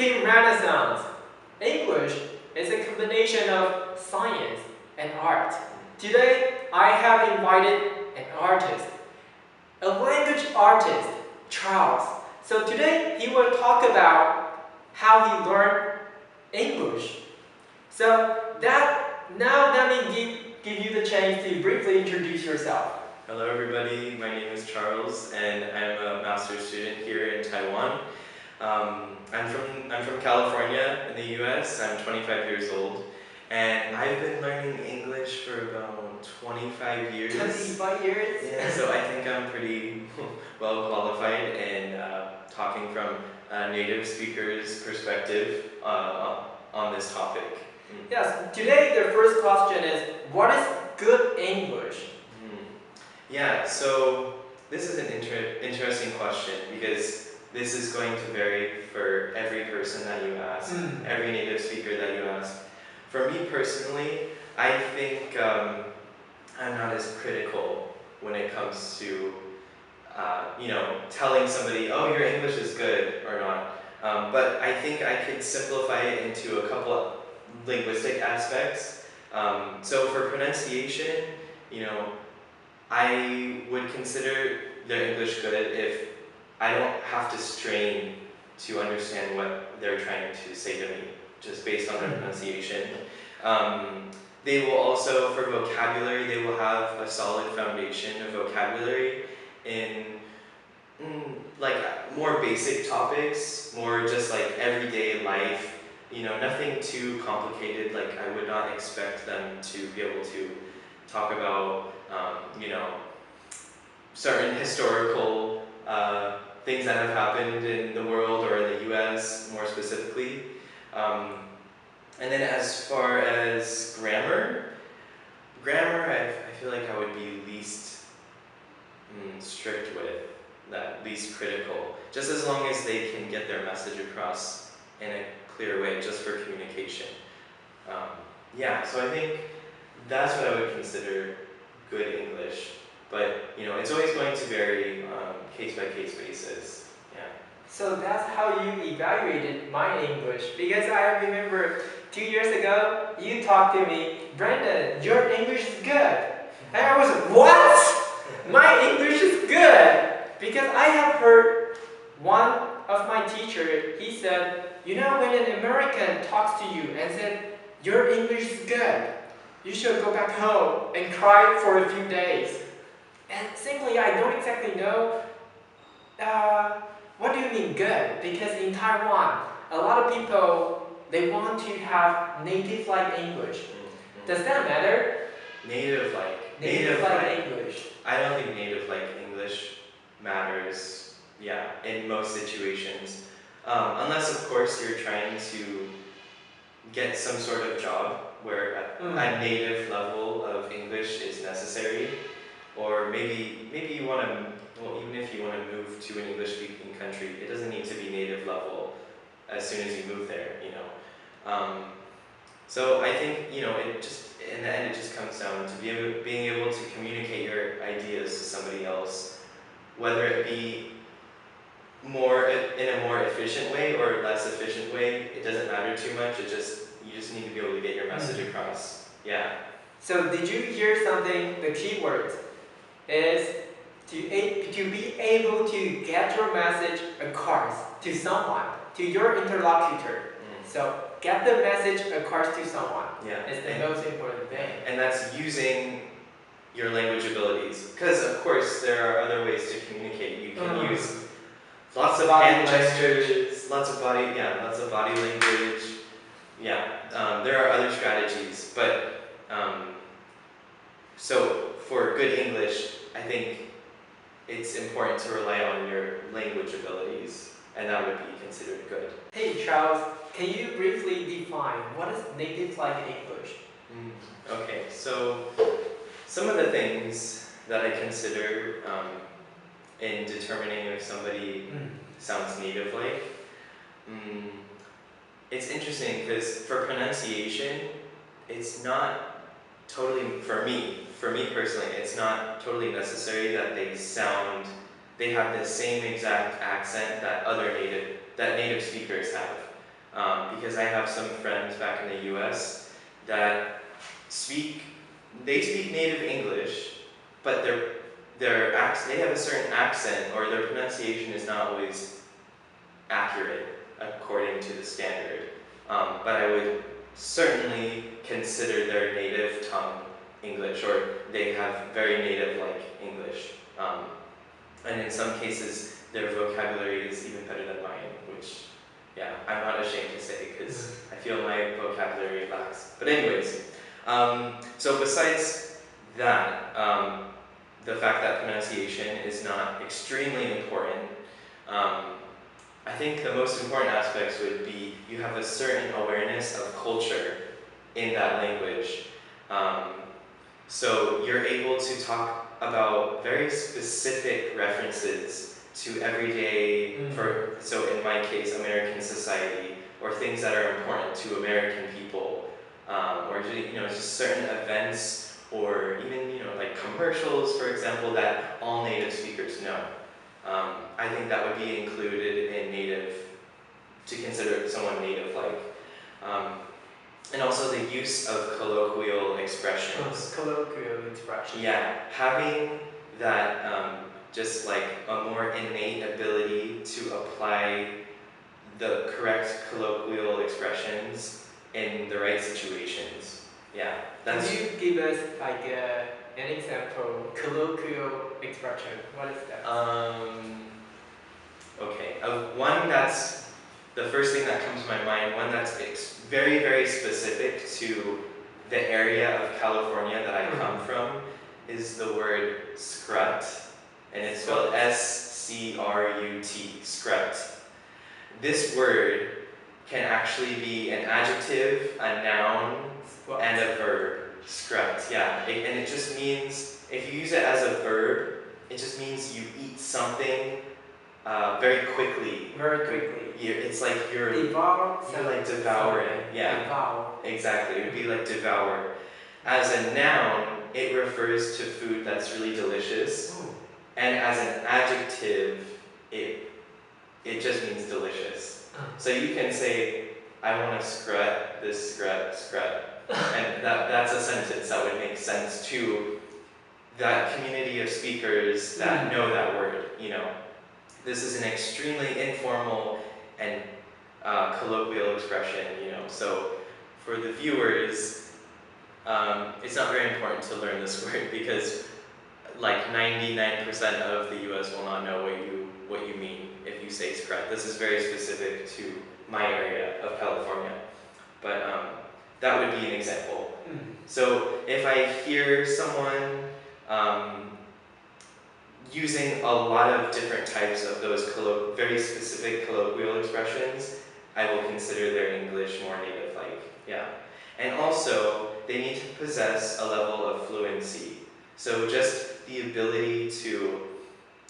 speaking renaissance. English is a combination of science and art. Today, I have invited an artist, a language artist, Charles. So today, he will talk about how he learned English. So now let me give you the chance to briefly introduce yourself. Hello everybody, my name is Charles and I'm a master's student here in Taiwan. I'm from California in the US. I'm 25 years old and I've been learning English for about 25 years. 25 years? Yeah, so I think I'm pretty well qualified and talking from a native speaker's perspective on this topic. Yes, today the first question is, what is good English? Yeah, so this is an interesting question because this is going to vary for every person that you ask, every native speaker that you ask. For me personally, I think I'm not as critical when it comes to telling somebody, oh, your English is good or not. But I think I could simplify it into a couple of linguistic aspects. So for pronunciation, I would consider their English good if I don't have to strain to understand what they're trying to say to me, just based on their pronunciation. They will also, for vocabulary, they will have a solid foundation of vocabulary in like more basic topics, more just like everyday life, nothing too complicated. Like I would not expect them to be able to talk about certain historical things that have happened in the world or in the US more specifically. And then as far as grammar, I feel like I would be least strict with, that least critical, just as long as they can get their message across in a clear way, just for communication. Yeah, so I think that's what I would consider good English, but it's always going to vary case by case basis. Yeah. So that's how you evaluated my English, because I remember 2 years ago you talked to me, Brandon, your English is good, and I was like, what? My English is good, because I have heard one of my teachers, he said, when an American talks to you and said, your English is good, you should go back home and cry for a few days. And simply, I don't exactly know, what do you mean good? Because in Taiwan, a lot of people, they want to have native-like English. Does that matter? Native-like English. I don't think native-like English matters, in most situations. Unless, of course, you're trying to get some sort of job where a native level of English is necessary, or maybe you want to, even if you want to move to an English-speaking country, it doesn't need to be native level as soon as you move there, So I think, it just, in the end, it just comes down to being able to communicate your ideas to somebody else, whether it be in a more efficient way or less efficient way. It doesn't matter too much. You just need to be able to get your message across. Yeah. So did you hear something? The key word is to be able to get your message across to someone, to your interlocutor. So get the message across to someone. Yeah. It's the most important thing. And that's using your language abilities, because of course there are other ways to communicate. You can use lots of hand gestures, lots of body language. Yeah, there are other strategies, but so for good English, I think it's important to rely on your language abilities, and that would be considered good. Hey Charles, can you briefly define what is native-like English? Okay, so some of the things that I consider in determining if somebody sounds native-like, it's interesting because for pronunciation, it's not totally, for me personally, it's not totally necessary that they have the same exact accent that native speakers have. because I have some friends back in the U.S. that they speak native English, but they have a certain accent, or their pronunciation is not always accurate according to the standard. But I would certainly consider their native tongue English, or they have very native-like English. And in some cases, their vocabulary is even better than mine, which, yeah, I'm not ashamed to say, because I feel my vocabulary lacks. But anyways, so besides that, the fact that pronunciation is not extremely important, I think the most important aspects would be you have a certain awareness of culture in that language. So you're able to talk about very specific references to everyday, so in my case, American society, or things that are important to American people, or just certain events, or even like commercials, for example, that all native speakers know. I think that would be included in native, to consider someone native-like. And also the use of colloquial expressions. Colloquial expression. Yeah, having that just like a more innate ability to apply the correct colloquial expressions in the right situations. Yeah, Can you give us like an example colloquial expression? What is that? Okay, one that's the first thing that comes to my mind. One that's very, very specific to the area of California that I come from is the word scrut, and it's spelled S-C-R-U-T, scrut. This word can actually be an adjective, a noun, and a verb. Scrut, yeah, and it just means, if you use it as a verb, it just means you eat something very quickly. Very quickly. It's like you're like devouring. Yeah, devour. Exactly. It would be like devour. As a noun, it refers to food that's really delicious, and as an adjective, it just means delicious. So you can say, I want to scrut this scrut, and that's a sentence that would make sense to that community of speakers that know that word. This is an extremely informal and colloquial expression. So for the viewers, it's not very important to learn this word, because like 99% of the U.S. will not know what you mean if you say scrut. This is very specific to my area of California, but that would be an example. So if I hear someone using a lot of different types of those very specific colloquial expressions, I will consider their English more native-like. Yeah. And also, they need to possess a level of fluency. So just the ability to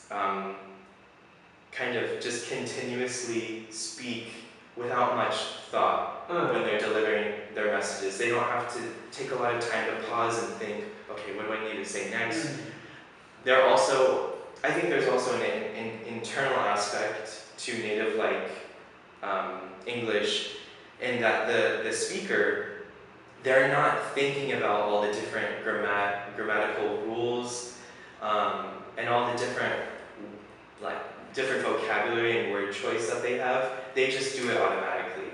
kind of just continuously speak without much thought when they're delivering their messages. They don't have to take a lot of time to pause and think, okay, what do I need to say next? I think there's also an internal aspect to native-like English, in that the speaker, they're not thinking about all the different grammatical rules and all the different vocabulary and word choice that they have. They just do it automatically.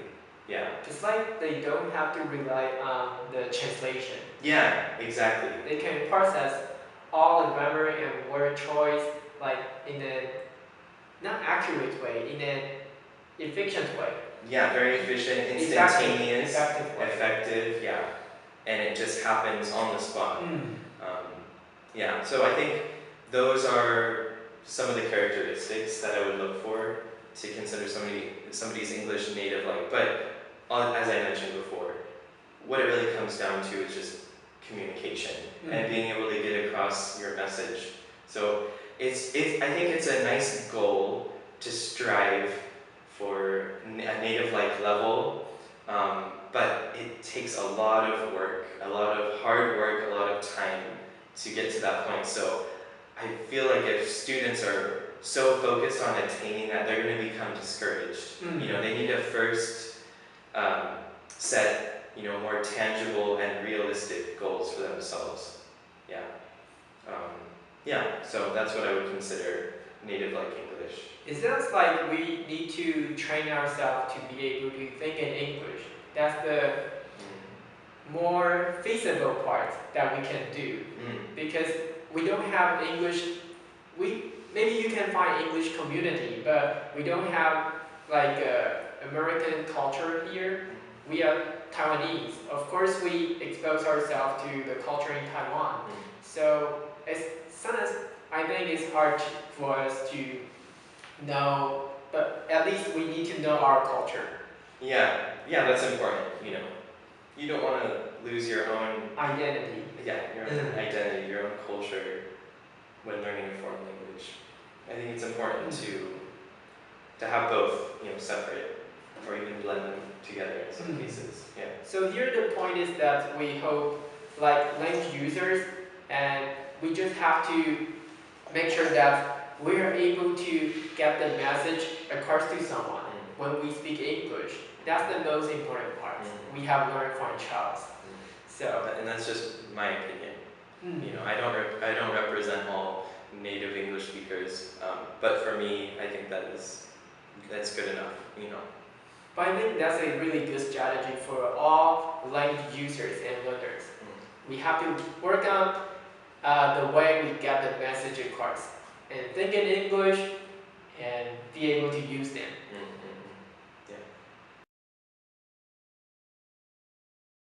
Yeah. It's like they don't have to rely on the translation. Yeah, exactly. They can process all the grammar and word choice like in a not accurate way, in an efficient way. Yeah, very efficient, instantaneous, effective, yeah. And it just happens on the spot. Yeah, so I think those are some of the characteristics that I would look for to consider somebody's English native-like. But as I mentioned before, what it really comes down to is just communication and being able to get across your message. So I think it's a nice goal to strive for a native-like level, but it takes a lot of work, a lot of hard work, a lot of time to get to that point. So I feel like if students are so focused on attaining that, they're going to become discouraged. They need to first set more tangible and realistic goals for themselves. Yeah. So that's what I would consider native-like English. It sounds like we need to train ourselves to be able to think in English. That's the more feasible part that we can do. Because we don't have English, maybe you can find English community, but we don't have like American culture here. We are Taiwanese. Of course, we expose ourselves to the culture in Taiwan. So sometimes I think it's hard for us to know, but at least we need to know our culture. Yeah, that's important. You don't want to lose your own identity. Yeah, your own identity, your own culture when learning a foreign language. I think it's important to have both, separate, or even blend them together in some cases. Yeah. So here the point is that we hope, like language users, and we just have to make sure that we are able to get the message across to someone when we speak English. That's the most important part. We have learned from Charles. So, and that's just my opinion. I don't represent all native English speakers, but for me, I think that's good enough. But I think that's a really good strategy for all language users and learners. We have to work on the way we get the message across and think in English and be able to use them.